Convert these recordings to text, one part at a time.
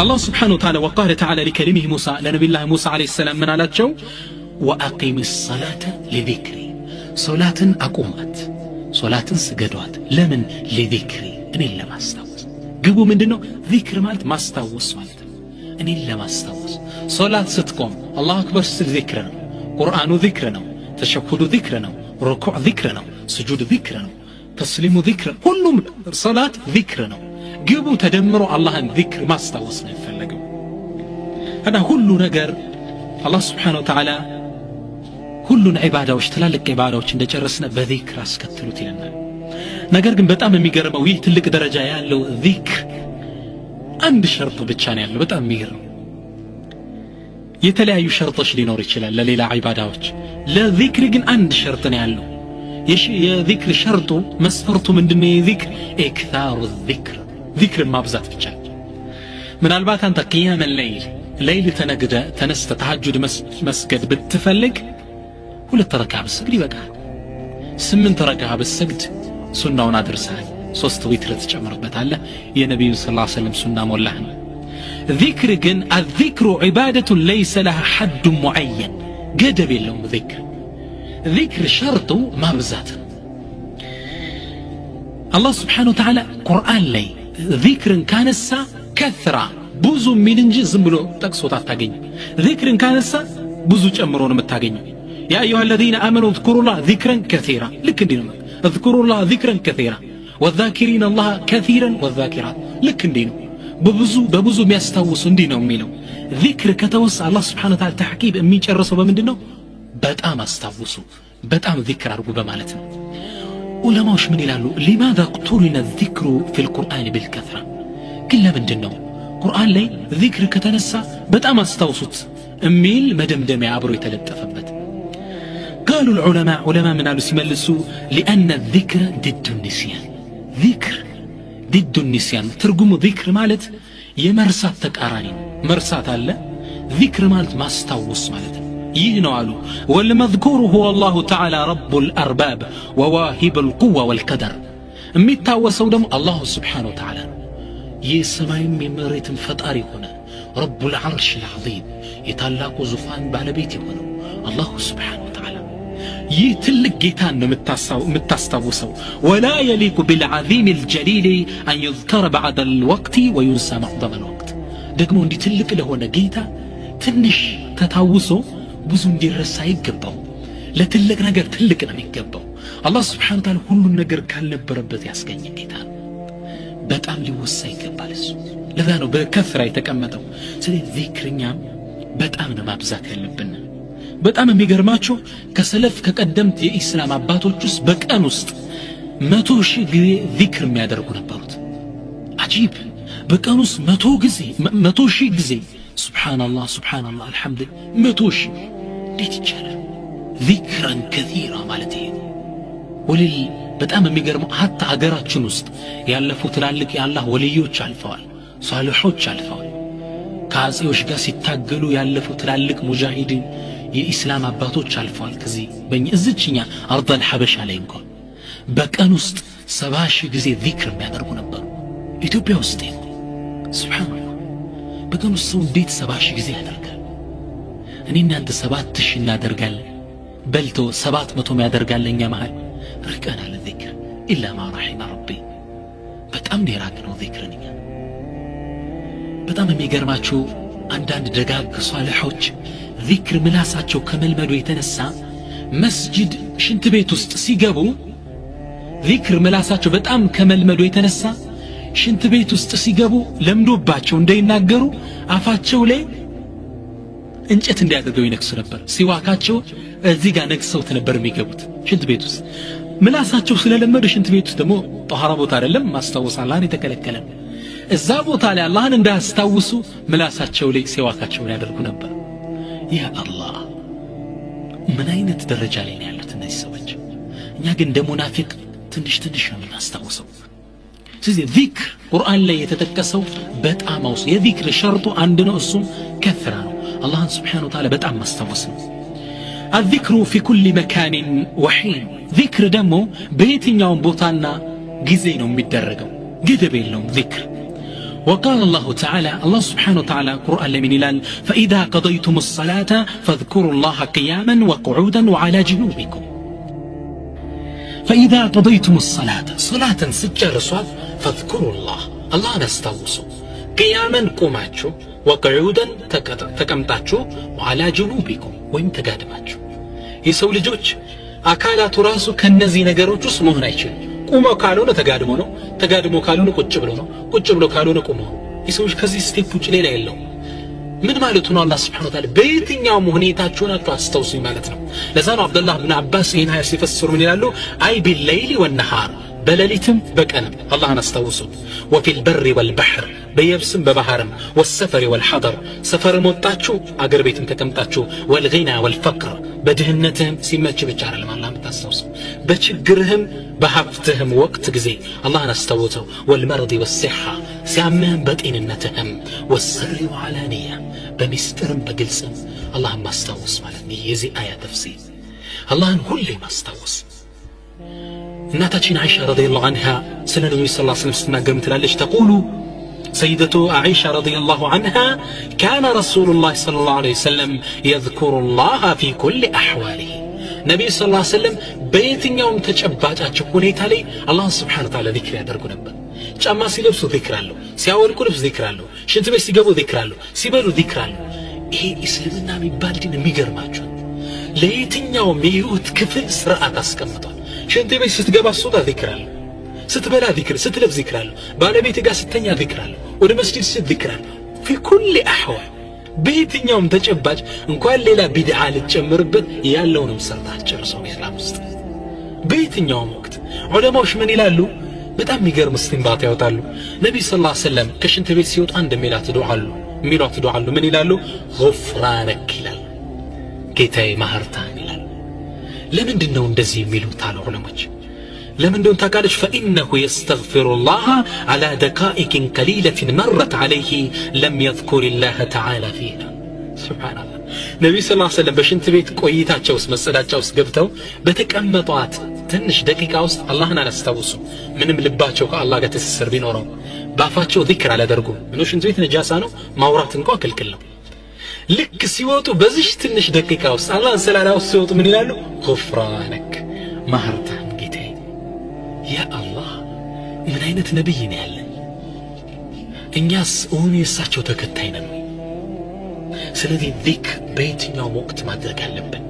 الله سبحانه وتعالى وقال تعالى لكلمه موسى لنبي الله موسى عليه السلام من على جو وأقيم الصلاة لذكري صلاة أقومت صلاة سجدوات لمن لذكري أني لما استوس قبوا من دنو ذكر مالت ما استوس مالت أني لما استوس صلاة ستقوم الله أكبر ذكرنا قرآن ذكرنا تشهد ذكرنا ركوع ذكرنا سجود ذكرنا تسليم ذكرنا كلهم صلاة ذكرنا قبوا تدمروا الله ذكر ما استوسنا يفلقوا هذا كل نجر الله سبحانه وتعالى كل عبادة واشتلالك عبادة وشند جرسنا بذكر اسكتلوت لنا نجر ግን በጣም የሚገርመው ይህ ትልቅ ደረጃ ያለው ذكر አንድ ሸርጥ ብቻ ነው ያለው በጣም የሚገርም የተለያዩ ሸርጦች ሊኖር ይችላል ለሌላ ዒባዳዎች ለذكر ግን አንድ ሸርጥ ነው ያለው የذكر ሸርጡ መስፈርቱ ምንድነው የذكر ኢክታሩ الذكر ذكر ማብዛት ብቻ ምናልባት አንተ ቂያም الليل ተነግደ ተነስተ ተሐጁድ መስገድ ብትፈልግ 2 ረካዓ ብትሰግድ ይበቃል 8 ረካዓ ብትሰግድ ሱናውን አድርሰሃል 3 ዊትር ተጨምርበታለህ የነብዩ ሰለላሁ ዐለይሂ ወሰለም ሱና ሞላህ ነው ذكر ግን الذكر عبادة ليس لها حد معين ገደብ የለውም ذكر شرطه ማብዛት الله سبحانه وتعالى قرآن ላይ ذكرን ካነሳ ከثራ ብዙ ሚል እንጂ ዝም ብሎ ተቅሶት አታገኝ ذكرን ካነሳ ብዙ ጨምሮ ነው የምታገኘው يا ايها الذين امنوا اذكروا الله ذكرا كثيرا لك እንዲህ ነው اذكروا الله ذكرا كثيرا والذاكرين الله كثيرا والذاكرات لك እንዲህ ነው በብዙ የሚያስታውሱ እንዲህ ነው የሚለው ذكر ከተወሳ الله سبحانه وتعالى ተحقيب የሚጨርሰው በምንድነው በጣም አስታውሱ በጣም ذكر አድርጉ በማለት ነው ዑለማዎች ምን ይላሉ لماذا اقترن الذكر في القرآن بالكثرة ግን ለምንድነው ቁርአን ላይ ذكر ከተነሳ በጣም አስታውሱት የሚል መደምደሚያ አብሮ የተለጠፈበት قالوا العلماء من قالوا سيملسوا لأن الذكر ضد النسيان ذكر ضد النسيان ترجم ذكر مالت يمرسات تقاراني مرسات الله ذكر مالت ما استوص مالت يهنوا والمذكور هو الله تعالى رب الأرباب وواهب القوة والقدر ميتاوسوا دم الله سبحانه وتعالى يسمعين من مريت فطاري هنا رب العرش العظيم يتلاقوا زفان بالبيتي هنا الله سبحانه وتعالى يتلق جيتان متستوسوا ولا يليق بالعظيم الجليل أن يذكر بعد الوقت وينسى معظم الوقت دقمون دي تلق له جيتا تنش تتاوسوا بزون دي الرسا يقبوا لا تلق نقر تلق نم يقبوا الله سبحانه وتعالى كل نقر كان نبربت يسكن جيتان بتأم لي وسا يقبال السو لذانو بكثرة يتكمتوا سيدي ذكر نعم بتأمنا ما بزاك اللبنا በጣም የሚገርማችሁ ከሰለፍ ከቀደምት የኢስላም አባቶች ውስጥ በቀን ውስጥ 100 ሺህ ጊዜ ذكر የሚያደርጉ ነበሩት አጂብ በቀን ውስጥ 100 ሺህ ጊዜ ሱብሃንአላህ ሱብሃንአላህ አልহামዱሊላህ 100 ሺህ እንዴት ይቻላል ذكرا كثيرا ማለት ይሄ ወለል በጣም የሚገርመው hatta ሀገራችን ውስጥ ያለፉ ትላልቅ የአላህ ወልዮች አልፈዋል ሷሊሖች አልፈዋል ከአጼዎች ጋር ሲታገሉ ያለፉ ትላልቅ ሙጃሂዲን የኢስላም አባቶች አልፈዋል ከዚህ በእኛ እዚህኛ አርዳል ሐበሻ ላይ እንኳን በቀን ውስጥ 70 ሺህ ጊዜ ذكر የሚያደርጉ ነበሩ ኢትዮጵያ ውስጥ ሱብሃንአላህ በቀን ውስጥ ሰው እንዴት 70 ሺህ ጊዜ ያደርጋል እኔ እናንተ 7 ሺህ እናደርጋለን በልቶ 700 ያደርጋለኛ መሃል ርቀናል ذكر إلا ما رحم ربي በጣም ደራቅ ነው ذكرኛ በጣም የሚገርማችሁ አንዳንድ ደጋግ ሷሊሖች ذكر ምላሳቸው ከመልመዱ የተነሳ መስጂድ ሽንት ቤት ውስጥ ሲገቡ ذكر ምላሳቸው በጣም ከመልመዱ የተነሳ ሽንት ቤት ውስጥ ሲገቡ ለምዶባቸው እንዳይናገሩ አፋቸው ላይ እንጨት እንዲያደርገው ይነክሱ ነበር ሲዋካቸው እዚህ ጋር ነክሰው ነበር የሚገቡት ሽንት ቤት ውስጥ ምላሳቸው ስለለመዱ ሽንት ቤት ውስጥ ደግሞ ጧሃራ ቦታ አይደለም ማስተዋወስ አላህን የተከለከለ እዛ ቦታ ላይ አላህን እንዳያስታውሱ ምላሳቸው ላይ ሲዋካቸው ያደርጉ ነበር ያ አላህ ምን አይነት ደረጃ ላይ ነው ያሉት እነዚህ ሰዎች እኛ ግን እንደ ሙናፊቅ ትንሽ ነው የምናስታውሰው ስለዚህ ذكر ቁርአን ላይ የተጠቀሰው በጣም አውስ የذكر ሸርጡ አንድ ነው እሱም ከፍራ ነው አላህን Subhanahu Wa Ta'ala በጣም ማስታወስ ነው الذكر في كل مكان وحين ذكر ደግሞ በየትኛውም ቦታና ጊዜ ነው የሚደረገው ገደብ የለውም ذكر وقال الله تعالى الله سبحانه وتعالى قرآن لمن الآن فإذا قضيتم الصلاة فاذكروا الله قياما وقعودا وعلى جنوبكم فإذا قضيتم الصلاة صلاة سجر صواب فاذكروا الله نستوصوا قياما قوماتشو وقعودا تكمتاتشو وعلى جنوبكم وين تقادماتشو يسو لجوج أكالات راسو كنزي نقروج اسمه نايشو قومو كالونو تقادمو نو تقادمو كالونو قجبلو كالونو قومو يسوش كزي ستيبوش ليلة يلو من مالتنا الله سبحانه وتعالى بيتين يوم هنيتاتشونا تواستوصي مالتنا لذانو عبد الله بن عباس هنا يفسر من يلالو أي بالليل والنهار بلاليتم بكأنم الله نستوصل وفي البر والبحر بيبسم ببحرم والسفر والحضر سفر موتاتشو أقر بيتم تكمتاتشو والغنى والفقر بدهنتهم سيماتش بجار لما الله متستوصل بشقرهم بحفتهم وقت قزي الله نستوصل والمرض والصحة سيعمهم بدئننتهم والسر وعلانية بمسترم بقلسم الله ما استوص مالتني يزي آية تفسير الله كل ما استوص ناتاتين عائشة رضي الله عنها سنة النبي صلى الله عليه وسلم ستنا قرمت لالش تقول سيدة عائشة رضي الله عنها كان رسول الله صلى الله عليه وسلم يذكر الله في كل أحواله نبي صلى الله عليه وسلم بيت يوم تجبات أتشكوني تالي الله سبحانه وتعالى ذكر يدركو نبا جاما سيلبسو ذكر له سياول كلبس ذكر له شنت بس يقبو ذكر له سيبالو ذكر له إيه إسلامنا مبالدين ميقر ماجون ليتين يوم يهوت كفل سرعة أسكمتون شنت بس ستقبا الصودا ذكر له ستبلا ذكر ستلف ذكر له بالا بيتقا ستنيا ذكر له وده مسجد ست ذكر له في كل أحوال بيتين يوم تجبات نقول ليلة بدعاء لتجمربت يالون مسرطات جرسون إسلام است بيتين يوم وقت علماء من يلالو بتأم يقر مستنباط يوطالو نبي صلى الله عليه وسلم كشنت بيت سيوط عند ميلات دعا له من يلالو غفرانك يلالو كيتاي مهرتان يلالو لمن دنو ندزي ميلو تالو علماء لمن دون تقالش فإنه يستغفر الله على دقائق قليلة مرت عليه لم يذكر الله تعالى فيها سبحان الله نبي صلى الله عليه وسلم بشنت بيت قويتات جوس مسألات جوس قبتو بتكأمطات تنش دقيقة وسط الله نستوصو من ملباتشو الله قد تسسر بينورو بافاتشو ذكر على درقو منو شنت بيت نجاسانو ماورات نقو أكل كله لك سيوتو بزش تنش دقيقة وسط الله نسأل سيوتو من يلالو غفرانك مهرتان يا الله من أين نبينا يالله الناس أوني يساتشو تكتينا سندي ذيك بيت يوم وقت ما درك اللبن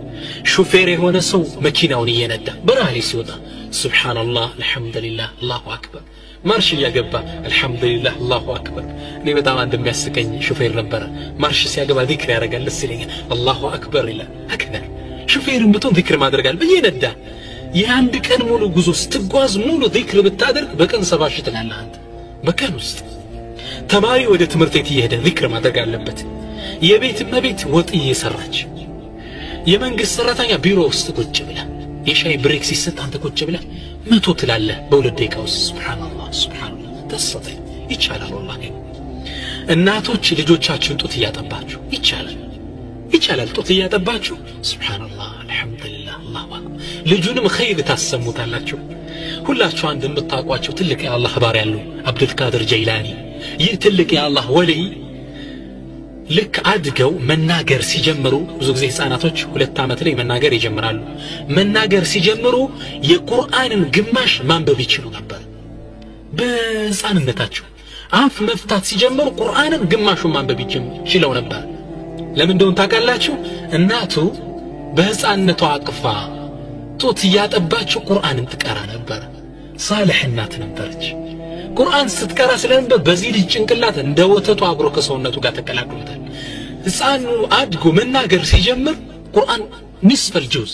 شوفيري هو نسو مكينة ونية ندى براهلي سودا سبحان الله الحمد لله الله أكبر مارش يا جبا الحمد لله الله أكبر ني بتاع عند مسكين شوفير نبرة مارش يا جبا ذكر يا رجال للسلين الله أكبر إلا هكذا شوفير بتون ذكر ما درك بيجي ندى ياند كان مولو غزوس تغواز مولو ذكر بتادرك بكن 7 تلالህ አንተ በቀን ውስጥ ተማሪ ወደ ትምህርት ቤት ይሄደ ذكر ማድረግ አለበት የቤት መቤት ወጥ እየሰራች የመንግስት ሰራተኛ ቢሮ ውስጥ ቁጭ ብላ የሻይ ብሬክ ሲሰጥ አንተ ቁጭ ብላ መቶ ትላለህ በሁለት ደቂቃ ውስጥ ሱብሃንአላህ ሱብሃንአላህ ተሰጠኝ ይቻላል والله እናቶች ልጆቻቸውን ጡት እያጠባችሁ ይቻላል ጡት እያጠባችሁ ሱብሃንአላህ አልহামዱሊላህ አላሁ አክበር ልጁንም ኸይር ታሰሙታላችሁ ሁላችሁ አንድ የምታቋቸው ትልቅ የአላህ ባሪያ ያለው አብዱል ቃድር ጀይላኒ ይህ ትልቅ የአላህ ወልይ ልክ አድገው መናገር ሲጀምሩ ብዙ ጊዜ ህፃናቶች 2 አመት ላይ መናገር ይጀምራሉ መናገር ሲጀምሩ የቁርአንን ግማሽ ማንበብ ይችሉ ነበር በህፃንነታቸው አፍ መፍታት ሲጀምሩ ቁርአንን ግማሹን ማንበብ ይችላው ነበር ለምን እንደሆነ ታውቃላችሁ እናቱ በህፃንነቷ አቅፋ ጡት ያጠባችሁ ቁርአንን ትቀራ ነበር صالح እናት ነበረች ቁርአን ስትቀራ ስለነበር በዚህ ልጅ ጭንቅላት እንደ ወተቱ አብሮ ከሰውነቱ ጋር ተቀላቅሎታል ህፃኑ አድጎ መናገር ሲጀምር ቁርአን ንስፍ الجوز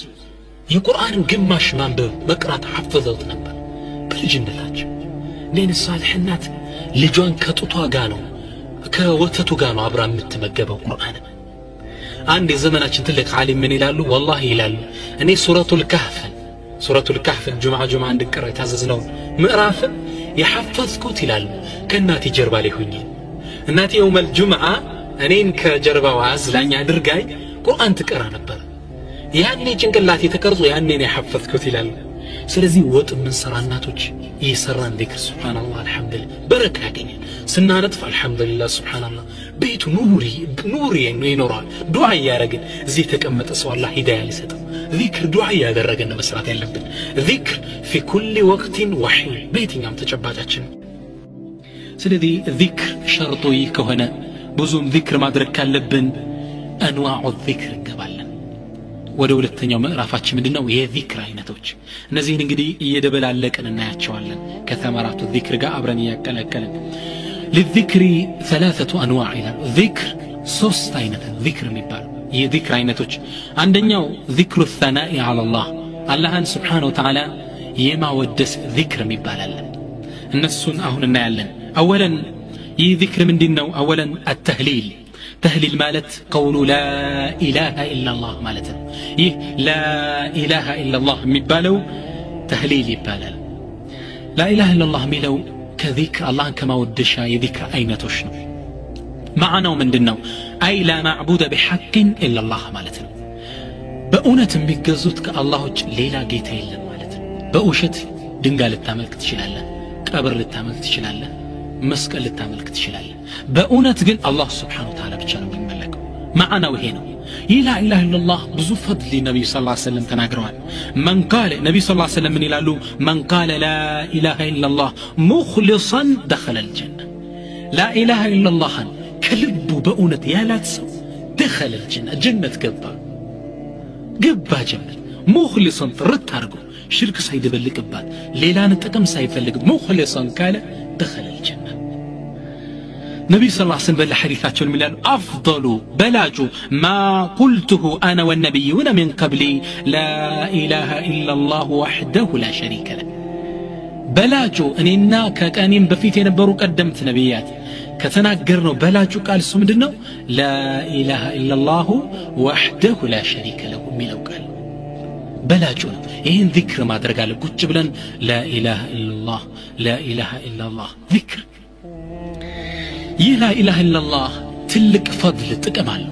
የቁርአንን ግማሽ ማንበብ መቅራት حفظت ነበር በልጅነታቸው ለኔ صالح እናት ልጇን ከጡቷ ጋር ነው ከወተቱ ጋር ነው አብራ የምትመገበው ቁርአን አንድ የዘመናችን ትልቅ ዓሊም ምን ይላሉ والله ይላሉ እኔ ሱረቱል ካህፍ ጁምዓ እንድቀራ ታዘዝነው ምዕራፍ የሐፈዝኩት ይላሉ ከናቲ ጀርባ ላይ ሆኜ እናቴ የውመል ጁምዓ እኔን ከጀርባው አዝላኝ አድርጋይ ቁርአን ትቀራ ነበር ያኔ ጭንቅላቴ ተቀርጾ ያኔ ነው የሐፈዝኩት ይላሉ ስለዚህ ወጥ ምን ሰራ እናቶች እየሰራን ذكر ሱብሃንአላህ አልহামዱሊላህ በረካ ያገኛል ስናነጥፍ አልহামዱሊላህ ሱብሃንአላህ ቤቱ ኑር ይኖራል ዱዓ ያረግን እዚህ ተቀመጠ ሰው አላህ ሂዳያ ሊሰጠው ذكر ዱዓ ያደረገን መስራት ያለብን ذكر في كل وقت وحين በየትኛውም ተጨባጫችን ስለዚህ ذكر ሸርጡ ከሆነ ብዙም ذكر ማድረግ ካለብን انواع الذكر እንገባለን ወደ ሁለተኛው ምዕራፋችን ምንድነው የذكر አይነቶች እነዚህን እንግዲህ እየደበላለቀን እናያቸዋለን ከተማራቱ ذكر ጋር አብረን ያቀላቀለን للذكر ثلاثه انواع ذكر ሶስት አይነት ذكر የሚባል የذكر አይነቶች አንደኛው ذكر الثناء على الله አላህን Subhanahu Wa Ta'ala የማወደስ ذكر የሚባል አለ እነሱን አሁን እናያለን اولا يذكر من ديننا اولا التهليل تهليل مالت قول لا اله الا الله مالت لا اله الا الله ميبالو تهليل يبالال لا اله الا الله ميلو كذكر الله كما ودشا يذكر اينتوش نو معناه من ديننا اي لا معبود بحق الا الله مالت بأونة بيجزوت كالله ليلا جيته الا مالت بأوشت دنقال التاملك تشلالله قبر التاملك تشلالله مسكل التاملك تشلالله بأونة قل الله سبحانه وتعالى بتشانه من ملكه معنا وهنا لا إله إلا الله بزو فضل النبي صلى الله عليه وسلم تناقرون من قال النبي صلى الله عليه وسلم من إلالو من قال لا إله إلا الله مخلصا دخل الجنة لا إله إلا الله كلب بأونة يا لا تسو دخل الجنة جنة قبا جنة مخلصا رتارقو شرك سيد بلق بعد ليلان التقم سيفلق مخلصا قال دخل الجنة نبي صلى الله عليه وسلم بالحديثات الملال أفضل بلاج ما قلته أنا والنبيون من قبلي لا إله إلا الله وحده لا شريك له بلاجو أننا كأنين بفيتين بروك قدمت نبيات كتناقرنو بلاجو قال سمدنو لا إله إلا الله وحده لا شريك له ميلو قال بلاجو إين ذكر ما درقال قد جبلا لا إله إلا الله لا إله إلا الله ذكر لا إله إلا الله تلك فضل تكمل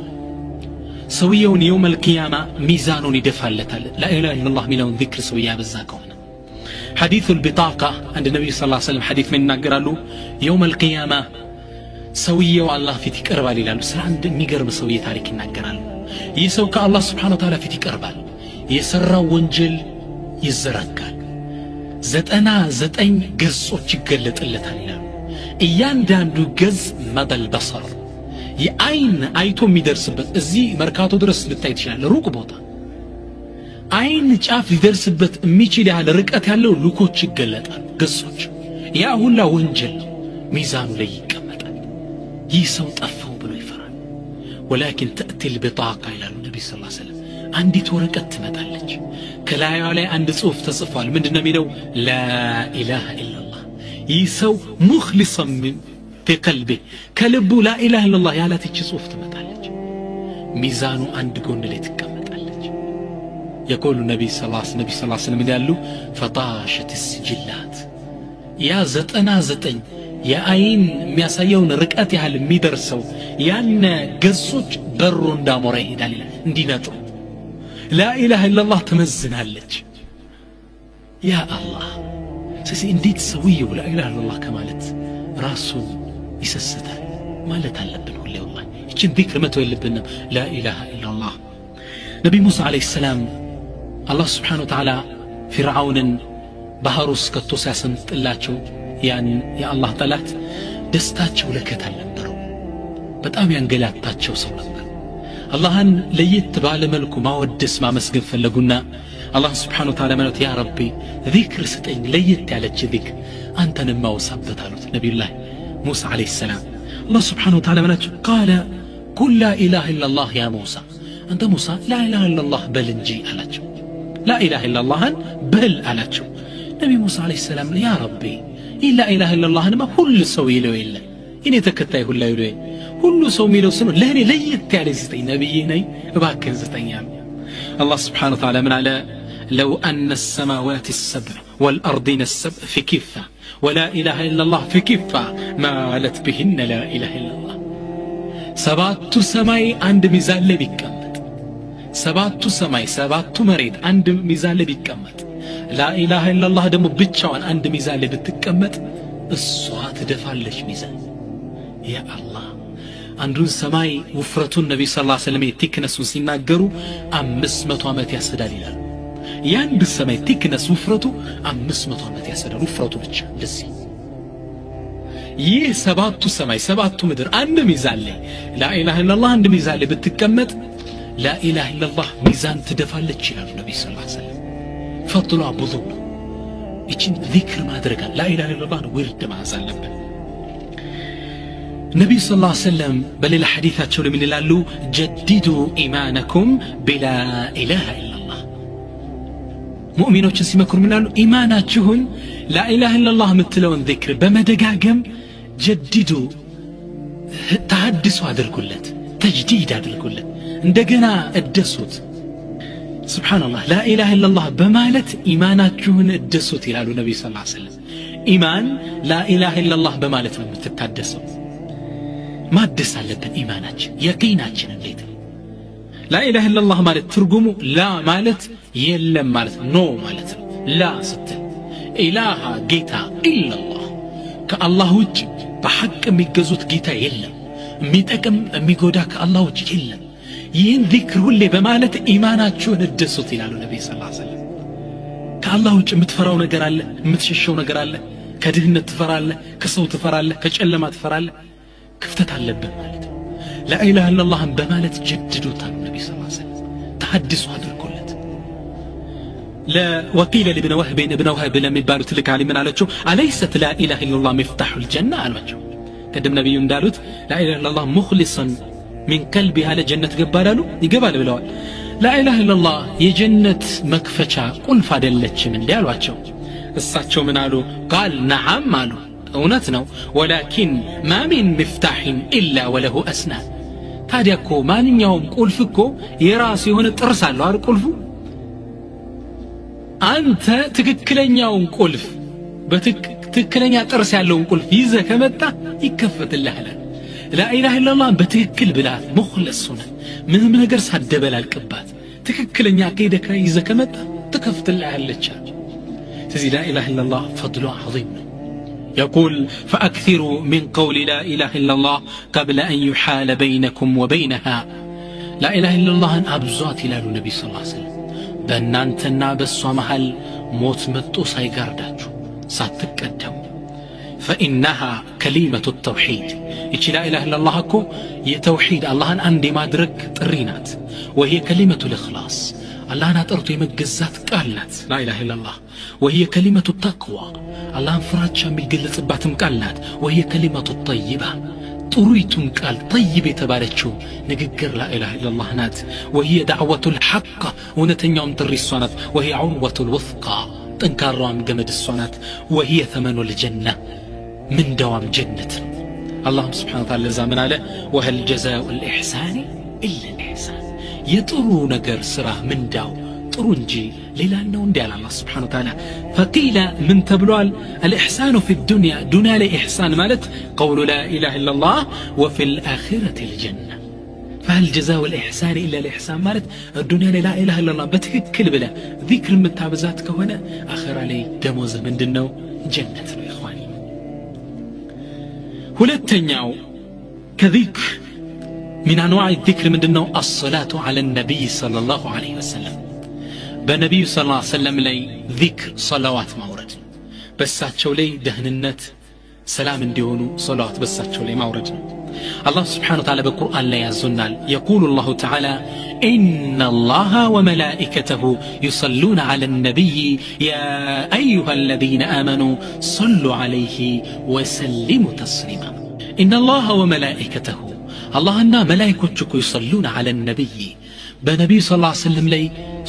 سويون يوم القيامة ميزان يدفع لا إله إلا الله ملون ذكر سويا بالزاكونا حديث البطاقة عند النبي صلى الله عليه وسلم حديث من نقرأ يوم القيامة سويا والله في تكربال لالو سر عند ميقرب سويا تاريك نقرأ يسوك الله سبحانه وتعالى في تكربال يسر ونجل يزرقال زتأين قصو تقلت اللي تالي እያንዳንዱ ገዝ መደል በሰር የአይን አይቶ የሚደርስበት እዚህ መርካቶ ድረስ ልታይ ይችላል ሩቅ ቦታ አይን ጫፍ ሊደርስበት የሚችል ያህል ርቀት ያለው ልኮች ይገለጣል ገጾች ያ ሁላ ወንጀል ሚዛኑ ላይ ይቀመጣል ይህ ሰው ጠፋው ብሎ ይፈራል ولكن تأتي البطاقة إلى النبي صلى الله عليه وسلم عندي ورقة تمدالج كلايو علي عند صوف تصفال من دنا لا إله إلا الله يسو مخلصا في قلبه كلبو لا إله إلا الله يا لا تيجي صوف تمتالج ميزانو عند قون اللي تكمتالج يقول النبي صلى الله عليه وسلم قال له فطاشت السجلات يا زتنا زتن يا عين مياسايون ركعتي على ميدرسو ያን ገጾች በሩ እንዳሞራ ይሄዳል እንዲነጡ لا إله إلا الله ተመዝናለች ያ አላህ ስለዚህ እንዴት ሰውየው لا إله إلا الله ከማለት ራሱን ይሰስታል ማለት አለብን ሁሌ والله እቺን ذكر መተው የለብንም لا إله إلا الله ነብዩ ሙሳ عليه السلام الله سبحانه وتعالى فرعونን ባህር ውስጥ ከቶ ሲያሰምጥላቸው ያን የአላህ ጠላት ደስታቸው ለከት አልነበረው በጣም ያንገላታቸው ሰው ነበር አላህን ለየት ባለ መልኩ ማወደስ ማመስገን ፈለጉና አላህ Subhanahu Wa Ta'ala ማለት ያ ረቢ ذكر ስጠኝ ለየት ያለች ذكر አንተን ማውሳበት አሉት ነብዩላህ ሙሳ አለይሂ ሰላም አላህ Subhanahu Wa Ta'ala ማለት قال قل لا اله الا الله يا موسى አንተ ሙሳ لا اله الا الله በል እንጂ አላቸው لا اله الا الله በል አላቸው ነብዩ ሙሳ አለይሂ ሰላም ያ ረቢ لا اله الا الله ما ሁሉ ሰው ይለው የለ እኔ ተከታይ ሁሉ ይለው ሁሉ ሰው የሚለው ስም ለኔ ለየት ያለ ዘጠኝ ነብይ ነኝ እባክህ ዘጠኝ الله سبحانه وتعالى من على لو أن السماوات السبع والأرضين السبع في كفة ولا إله إلا الله في كفة ما علت بهن لا إله إلا الله سبات سماي عند ميزان لبيكمت سبات سماي سبات مريد عند ميزان لبيكمت لا إله إلا الله دم بتشوان عند ميزان اللي بتتكمت الصوات دفعلش ميزان يا الله عندون سماي وفرتون النبي صلى الله عليه وسلم يتكنس وسيناجروا 500 عامات يسدال ይላል ያንድ ሰማይ ትክነስ ውፍረቱ 500 ዓመት ያሰዳል ውፍረቱ ብቻ ለዚህ ይህ ሰባቱ ሰማይ ሰባቱ ምድር አንድ ሚዛን ላይ لا اله الا الله አንድ ሚዛን ላይ ብትቀመጥ لا اله الا الله ሚዛን ትደፋለች ይላል ነብይ ሰለላሁ ዐለይሂ ወሰለም ፈጥሏ ብዙ ነው እቺን ዚክር ማድረግ لا اله الا الله ወርድ ማዝ አለበት ነብይ ሰለላሁ ዐለይሂ ወሰለም በሌላ ሐዲታቸው ለምን ይላሉ ጀዲዱ ኢማነኩም ቢላ ኢላሃ ኢላላህ ሙእሚኖችን ሲመክሩ ምን ይላሉ ኢማናችሁን لا اله الا الله ምትለውን ዚክር በመደጋገም ጀዲዱ ተሐድሱ አድርጉለት ተጅዲድ አድርጉለት እንደገና እደሱት ሱብሃንአላህ لا اله الا الله በማለት ኢማናችሁን እደሱት ይላሉ ነብይ ሰለላሁ ዐለይሂ ወሰለም ኢማን لا اله الا الله በማለት ነው የምትታደሰው ማደስ አለበት ኢማናችን የቂናችን እንዴት لا اله الا الله ማለት ትርጉሙ ላ ማለት የለም ማለት ኖ ማለት ነው ላ ስትል ኢላሃ ጌታ ኢላላህ ከአላህ ውጭ በሐቅ የሚገዙት ጌታ የለም የሚጠቅም የሚጎዳ ከአላህ ውጭ የለም ይህን ዚክር ሁሌ በማለት ኢማናችሁን እደሱት ይላሉ ነብይ ሰለላሁ ዐለይሂ ወሰለም ከአላህ ውጭ የምትፈራው ነገር አለ የምትሸሸው ነገር አለ ከድህነት ትፈራለህ ከሰው ትፈራለህ ከጨለማ ትፈራለህ ክፍተት አለበት ማለት ነው لا اله الا الله በማለት ጀድዱታል ነብይ ሰለላሁ ዐለይሂ ወሰለም ተሐድሱ አድርጉለት ለወኪል ابن وهب ለሚባሉ ትልቅ ዓሊም አላቸው አለይሰት لا اله الا الله مفتاح الجنه አሏቸው ቀደም ነብዩ እንዳሉት لا اله الا الله مخلصا من قلبه على جنة ገባላሉ ይገባል ብለዋል لا اله الا الله የጀነት መክፈቻ ቁልፍ አይደለችም እንዴ አሏቸው እሳቸው ምን አሉ قال نعم አሉ እውነት ነው ولكن ما من مفتاح الا وله اسنان ታዲያኮ ማንኛውም ቁልፍ እኮ የራሱ የሆነ ጥርስ አለው አይደል ቁልፉ አንተ ትክክለኛውን ቁልፍ በትክክለኛ ጥርስ ያለውን ቁልፍ ይዘህ ከመጣ ይከፈትልሃል لا اله الا الله በትክክል ብላት مخلص ሆነ ምንም ነገር ሳደበላልቅባት ትክክለኛ ከይደከ ይዘህ ከመጣ ትከፍትልሃለች ስለዚህ لا اله الا الله فضل عظيم يقول فأكثروا من قول لا إله إلا الله قبل أن يحال بينكم وبينها لا إله إلا الله أبزات إلى النبي صلى الله عليه وسلم بأنانتنا بالصمحل موت متو سايقارداتو ساتقدم فإنها كلمة التوحيد إيش لا إله إلا الله كو يتوحيد الله عندي ما درك ترينات وهي كلمة الإخلاص الله نطرته يمجزات قالت لا إله إلا الله وهي كلمة التقوى الله فراتشا የሚገለጽባትም ቃላት وهي كلمة الطيبة ጥሩይቱም ቃል طيب የተባለችው ንግግር لا إله إلا الله ናት وهي دعوة الحق እውነተኛውም ጥሪ እሷ ናት وهي عروة الوثقى ጠንካራዋም ገመድ እሷ ናት وهي ثمن الجنة من دوام جنة الله سبحانه وتعالى زمان على وهل جزاء الإحسان إلا الإحسان የጥሩ ነገር ስራ ምንዳው ጥሩ እንጂ ሌላ ነው እንዴ አለ አላህ Subhanahu Wa Ta'ala فقيل من تبلوال الإحسان في الدنيا دنيا الإحسان مالت قول لا إله إلا الله وفي الآخرة الجنة فهل جزاء الإحسان إلا الإحسان مالت الدنيا لا إله إلا الله بتككل بلا ذكر المتابزات كهنا آخر عليه دموز من دنو جنة يا إخواني ሁለተኛው كذكر من أنواع الذكر من دنو الصلاة على النبي صلى الله عليه وسلم بنبي صلى الله عليه وسلم لي ذكر صلوات مورد بساتشو لي دهننت سلام ديونو صلوات بساتشو لي مورد الله سبحانه وتعالى بالقرآن لا يزنال يقول الله تعالى إن الله وملائكته يصلون على النبي يا أيها الذين آمنوا صلوا عليه وسلموا تسليما إن الله وملائكته الله أن ملائكتك يصلون على النبي بنبي صلى الله عليه وسلم لي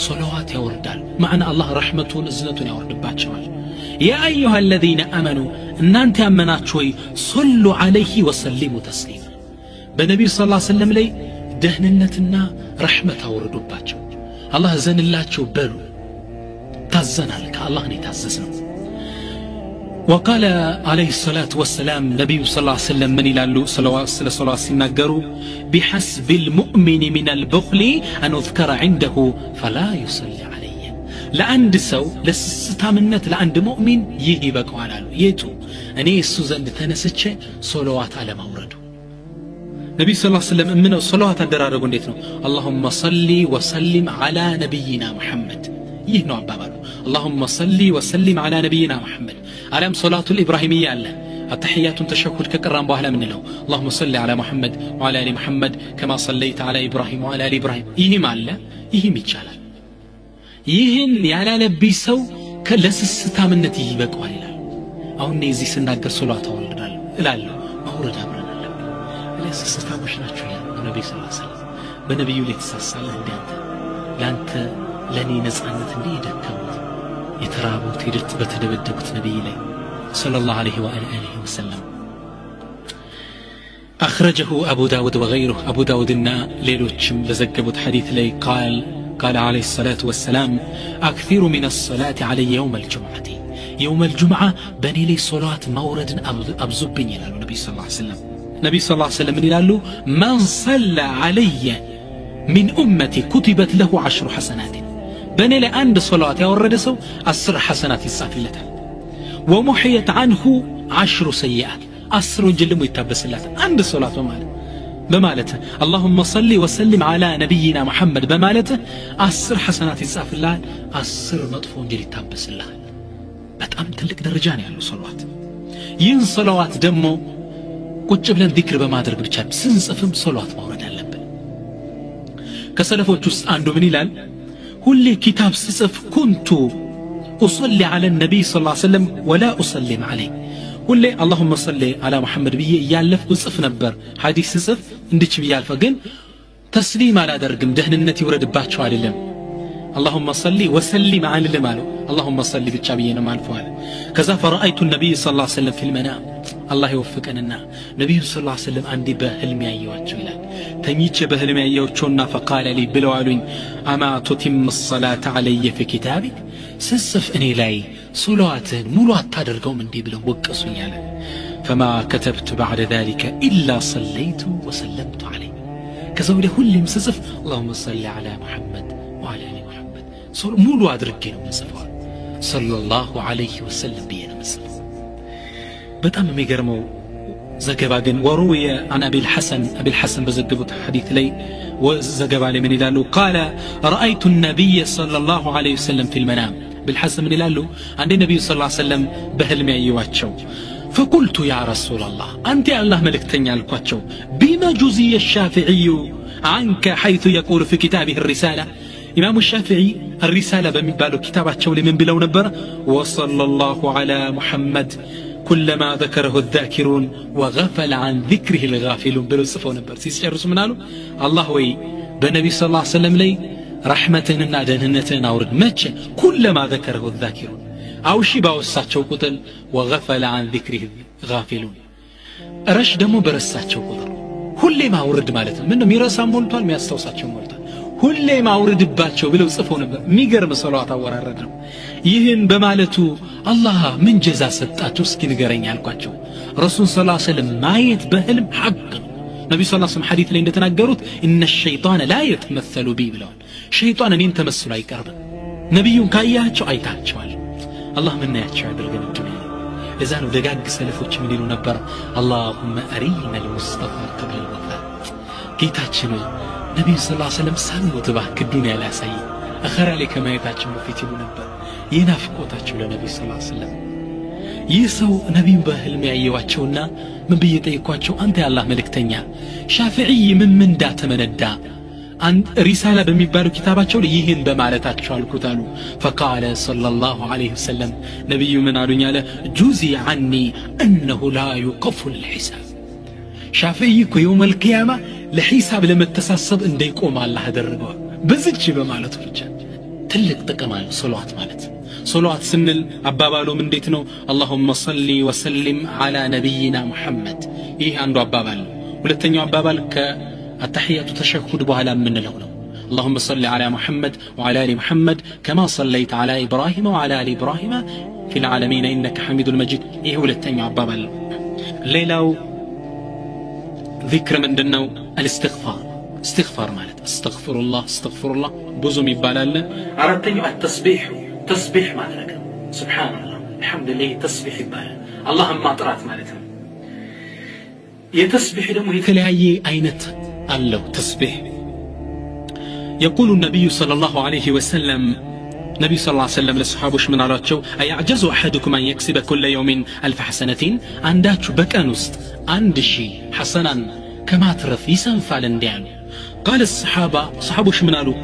صلوات يوردال معنى الله رحمته ونزلة يورد باتشوال يا أيها الذين آمنوا أن أنت أمنات شوي صلوا عليه وسلموا تسليما بنبي صلى الله عليه وسلم لي دهننتنا رحمة يورد باتشوال الله زن الله شو بلو تزن لك الله نتزسنا وقال عليه الصلاة والسلام نبي صلى الله عليه وسلم من يلالو صلوات سنقروا بحسب المؤمن من البخل أن أذكر عنده فلا يصلي عليه ለአንድ ሰው ለስስታምነት ለአንድ ሙእሚን ይህ ይበቃዋል አሉ የቱ እኔ እሱ ዘንድ ተነስቼ ሶላዋት አለማውረዱ ነብዩ ሰለላሁ ዐለይሂ ወሰለም ምነው ሶላዋት አደራረጉ እንዴት ነው اللهم صل وسلم على نبينا محمد ይህ ነው አባባሉ اللهم صل وسلم على نبينا محمد አለም ሶላቱ الابراهيميه አለ التحيات تشهد كقران بኋላ ምን ነው اللهم صل على محمد وعلى ال محمد كما صليت على ابراهيم وعلى ال ابراهيم ይህም አለ ይህም ይቻላል ይህን ያላለብኝ ሰው ከለስስታምነት ይበቃዋል ይላል አሁን እዚህ ስናገር ሶላቱ አወርዳለሁ እላለሁ አውርዳ አብረናል ለስስታሞች ናቸው ነብዩ ሰለላሁ ዐለይሂ ወሰለም በነብዩ ላይ ተሳሳለ እንዴት ላንተ ለኔ ነፃነት እንዲደከሙት የተራቡት ሄደት በተደበደቡት ነብይ ላይ صلى الله عليه وآله وسلم أخرجه أبو داود وغيره أبو داود ليلوچم بزقبت حديث لي قال عليه الصلاة والسلام أكثر من الصلاة علي يوم الجمعة يوم الجمعة بني لي صلاة مورد أبزبني لأنه النبي صلى الله عليه وسلم النبي صلى الله عليه وسلم قال من صلى علي من أمتي كتبت له 10 حسنات بني لي عند صلاة يورد سو 10 حسنات الصافلة ومحيت عنه 10 سيئات 10 جلم يتبس الله عند صلاة بمالته اللهم صل وسلم على نبينا محمد بمالته 10 حسنات يصاف الله 10 مطفو انجل يتبس الله በጣም ትልቅ ደረጃ ነው ያለው ሶላዋት ይህን ሶላዋት ደግሞ ቁጭ ብለን ዚክር በማድረግ ብቻ ስንጽፍም ሶላዋት ማውረድ አለብን ከሰለፎች ውስጥ አንዱ ምን ይላል ሁሌ ኪታብ ስጽፍ ኩንቱ أصلي على النبي صلى الله عليه وسلم ولا أسلم عليه ሁሌ اللهم صل على محمد ብዬ ያለፍኩ ጽፍ ነበር ሐዲስ ጽፍ እንድች ብያልፈ ግን ተስሊም አላደርግም ደህንነት ይወረድባቸው አይደለም اللهم صل وسلم على المالو اللهم صل ብቻ ብዬ ነው ማልፈዋል ከዛ فرأيت النبي صلى الله عليه وسلم في المنام الله يوفقنا نبي صلى الله عليه وسلم عندي بهلم ያየዋቸው ይላል ተኝቼ በህልም ያየዋቸውና فقال لي ብለው አሉኝ اما تتم الصلاه علي في كتابك ስስፍ እኔ ላይ ሶላዋትን ሙሉ አታደርገውም እንዴ ብለው ወቀሱኝ አለ فما كتبت بعد ذلك الا صليت وسلمت عليه ከዛው ወደ ሁሌም ስስፍ اللهم صل على محمد وعلى ال محمد ሙሉ አድርጌ ነው መስፈው صلى الله عليه وسلم بينا መስፈው በጣም የሚገርመው ዘገባ ግን ወሩየ عن ابي الحسن በዘገቡት ሐዲስ ላይ وزغبا لي من يلالو قال رايت النبي صلى الله عليه وسلم في المنام بالحسن من يلالو عند النبي صلى الله عليه وسلم بهلم يايواچو فقلت يا رسول الله انت يا الله ملكتني الكواچو بما جزي الشافعي عنك حيث يقول في كتابه الرساله امام الشافعي الرساله بمبالو كتاباچو لمن بلو نبر وصلى الله على محمد كلما ذكره الذاكرون وغفل عن ذكره الغافلون بلصفوا نبر سيسرس منالو الله وي بنبي صلى الله عليه وسلم لي رحمتنا دهنتنا اورد مچ كلما ذكره الذاكرون او شي باوساچو قتل وغفل عن ذكره الغافلون رش دمو برساچو قتل ሁሌ ማውረድ ማለት ነው ምንም ይረሳ ሞልቷል የሚያስተውሳቸው ሞልቷል ሁሌ ማውረድባቸው ብለው ጽፈው ነበር የሚገርም ሶላዋት አወራረድ ነው ይህን በማለቱ አላህ ምን ጀዛ ሰጣቸው እስኪ ንገረኝ አልኳቸው ረሱል ሰለላሁ ዐለይሂ ወሰለም ማየት በህልም ሐቅ ነው ነብዩ ሰለላሁ ዐለይሂ ወሰለም ሐዲስ ላይ እንደተናገሩት ان الشيطان لا يتمثل بي ብለዋል ሸይጣን እኔን ተመስሎ አይቀርብም ነብዩን ካያቸው አይታቸዋል አላህ ምን ያያቸው ያድርገን ዱንያ ለዛ ነው ደጋግ ሰለፎች ምን ይሉ ነበር اللهم ارينا المصطفى قبل الوفاه ጌታችን ነብዩ ሰለላሁ ዐለይሂ ወሰለም ሰምቶ ባክ ዱንያ ላይ ያሳይ አኸራ ላይ ከማየታቸው በፊት ይሉ ነበር ይናፍቆታቸው ለነብዩ ሰለላሁ ዐለይሂ ወሰለም ይሰው ነብዩ በህልም ያየዋቸውና ምን በየጠይቋቸው አንተ ያላህ መልእክተኛ ሻፊዒ ምን እንዳተመነዳ አንድ ሪሳላ በሚባለው ኪታባቸው ላይ ይህን በማለታቸው አልኩታሉ فقال صلى الله عليه وسلم ነብዩ ምን አሉኝ አለ ጁዚ عني انه لا يقف الحساب ሻፊዒ يوم القيامه ለሂሳብ ለመተሳሰብ እንደይቆም አላህ አደረገው በዚች በማለቱ ብቻ ትልቅ ጥቅም አለው ሶላዋት ማለት ሶላዋት ስንል አባባሉም እንዴት ነው اللهم صل وسلم على نبينا محمد ይህ አንዱ አባባል ነው ሁለተኛው አባባል ከአተህያቱ ተሸሁድ በኋላ ምን ነው اللهم صل على محمد وعلى ال محمد كما صليت على ابراهيم وعلى ال ابراهيم في العالمين انك حميد مجيد ይህ ሁለተኛው አባባል ነው ሌላው ذكر من دنو الاستغفار استغفار ማለት አስተግፍሩላህ ብዙም ይባላል አራተኛው التسبيح ተስቢህ ማድረግ ሱብሃንአላህ الحمدلله ተስቢህ ይባላል አላህን ማጥራት ማለት ነው የተስቢህ ደግሞ የተለያየ አይነት አለው ተስቢህ يقول النبي صلى الله عليه وسلم نبي صلى الله عليه وسلم للصحابه من قالوا ايعجز احدكم ان يكسب كل يوم 1000 حسنه عنداچو بقن ውስጥ 1000 حسنان كما ترف يسنفال እንዲያሉ قال صحابه من قالوا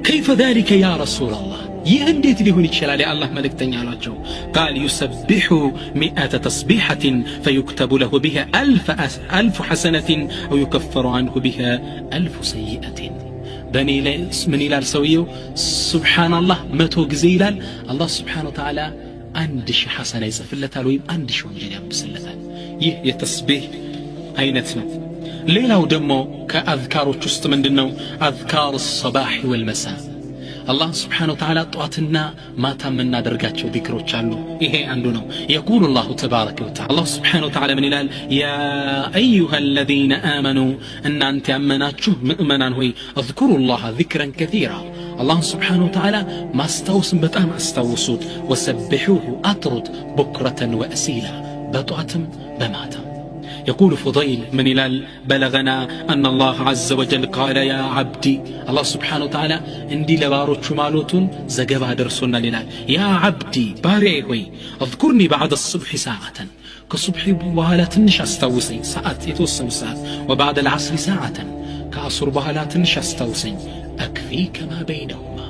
كيف ذلك يا رسول الله ይህ እንዴት ሊሆን ይችላል የአላህ መልእክተኛ አላቸው قال يسبح 100 تسبيحه فيكتب له بها 1000 حسنه او يكفر عنه بها 1000 سيئه بني من إلى سويه سبحان الله متو جزيلال الله سبحانه وتعالى عندش حسنة يسفلتها ويم عندش وانجل يبسلتها يتسبيح أينتنا ليلة ودمو كأذكار وشست من دنو أذكار الصباح والمساء الله سبحانه وتعالى طواتنا ما تمنا درجاتشو ذكرو تشالو إيه عندنا يقول الله تبارك وتعالى الله سبحانه وتعالى من إلال يا أيها الذين آمنوا أن أنت أمناتشو مؤمنا هوي اذكروا الله ذكرا كثيرا الله سبحانه وتعالى ما استوسم بتأم استوسود وسبحوه أطرد بكرة وأسيلا بطعتم بماتم يقول فضيل من إلال بلغنا أن الله عز وجل قال يا عبدي الله سبحانه وتعالى اندي لبارو شمالوتون زقبها درسونا للال يا عبدي باريهوي اذكرني بعد الصبح ساعة كالصبح بوهلا تنش استوسي ساعة يتوسم ساعة وبعد العصر ساعة كعصر بوهلا تنش استوسي أكفيك ما بينهما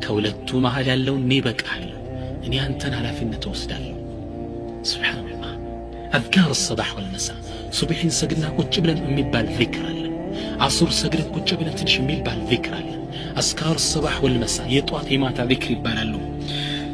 كولدتو مهلا اللون نيبك أهل إني أنتن على فينا توسدال سبحان الله أذكار الصباح والمساء صبحين سجدنا كتشبلا ميبال ذكر عصر سجد كتشبلا تنش ميبال ذكر أذكار الصباح والمساء يطوات إماتا ذكر يبالالو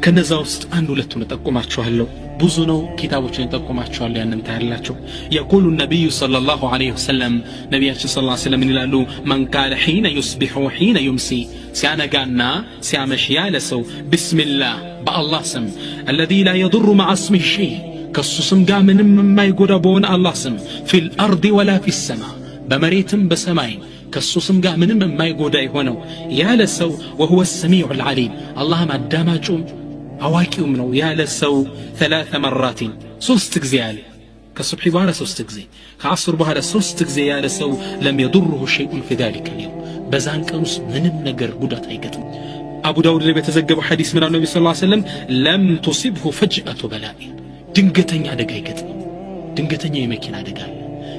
كنزا وسط أنو لتو نتقوماتشو هلو بوزنو كتابوچ نتقوماتشو هلو أن ننتهلاتشو يقول النبي صلى الله عليه وسلم نبي صلى الله عليه وسلم يقول من قال حين يصبح وحين يمسي سيانا قالنا سيامش يالسو بسم الله بالله سم الذي لا يضر مع اسمه شيء كالسوسم قا منم ما يقربون الله سم في الأرض ولا في السماء بمريتم بسماين كالسوسم قا منم ما يقرب هونو يا لسو وهو السميع العليم الله ما داماجم أواكي منو يا لسو 3 مرات سوستك زيالي كالصبح بهذا سوستك زي كعصر بهذا سوستك زي يا لسو لم يضره شيء في ذلك اليوم بزان كانوس منم نقر قدات أيقتم أبو داود اللي بيتزقب حديث من النبي صلى الله عليه وسلم لم تصبه فجأة بلاء ድንገተኛ አደጋ ይገጥም ድንገተኛ የመኪና አደጋ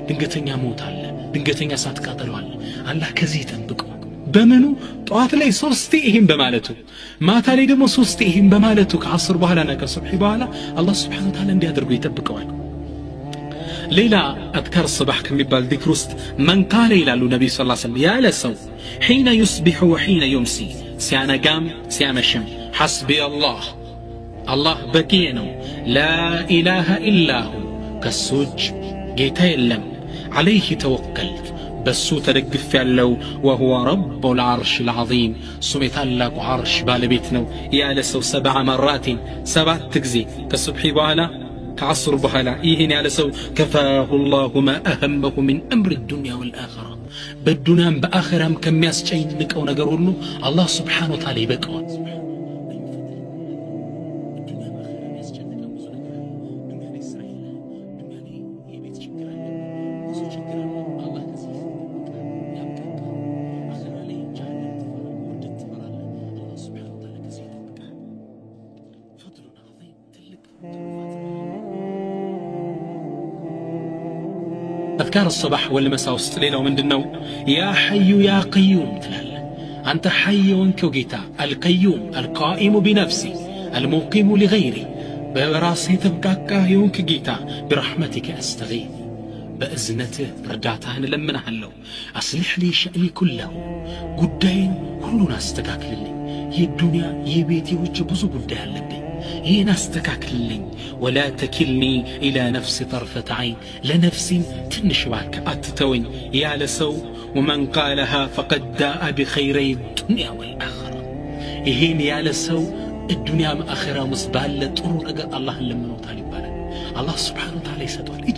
ድንገተኛ ሞት አለ ድንገተኛ እሳት ቃጠሎ አለ አላህ ከዚህ ይጠብቀው በመኑ ጧት ላይ 3 ይሄን በማለቱ ማታ ላይ ደግሞ 3 ይሄን በማለቱ ከአስር በኋላና ከሱብሂ በኋላ አላህ Subhanahu Wa Ta'ala እንዲያደርገው ይጠብቀዋል ሌላ አذكار الصباح ከሚባል ذكر ውስጥ من قال ይላሉ ነብዩ ሰለላሁ ዐለይሂ ወሰለም ያለ ሰው حين يصبح وحين يمسي ሲያነጋም ሲያመሽም حسبي الله الله بكينو لا إله إلا هو كالسوج جيتا يلم عليه توكلت بسو تدقف يالو وهو رب العرش العظيم سميت لك عرش بالبيتنو يا لسو 7 مرات 7 تكزي كالصبحي بوالا كعصر بوالا إيهن يا لسو كفاه الله ما أهمه من أمر الدنيا والآخرة بالدنيا بآخرهم كم يسجين لك أو نقرونه الله سبحانه وتعالى يبقى أذكار الصباح والمساء وستليلة ومن دنو يا حي يا قيوم تلال أنت حي وانكوغيتا القيوم القائم بنفسي المقيم لغيري براسي تبقاكا يونكوغيتا برحمتك أستغيث بأذنته ردعتها لمنها اللو أصلح لي شأني كله قدين كلنا استقاكل لي هي الدنيا هي بيتي وجبوزو قدين لبي هي ناستكاكل لي ولا تكلني إلى نفسي طرفة عين لنفسي تنشباك أتتوين يا لسو ومن قالها فقد داء بخيري الدنيا والآخرة إهين يا لسو الدنيا مآخرة مصبالة طرور أقل الله لمنو طالب بالك الله سبحانه وتعالى يسدوال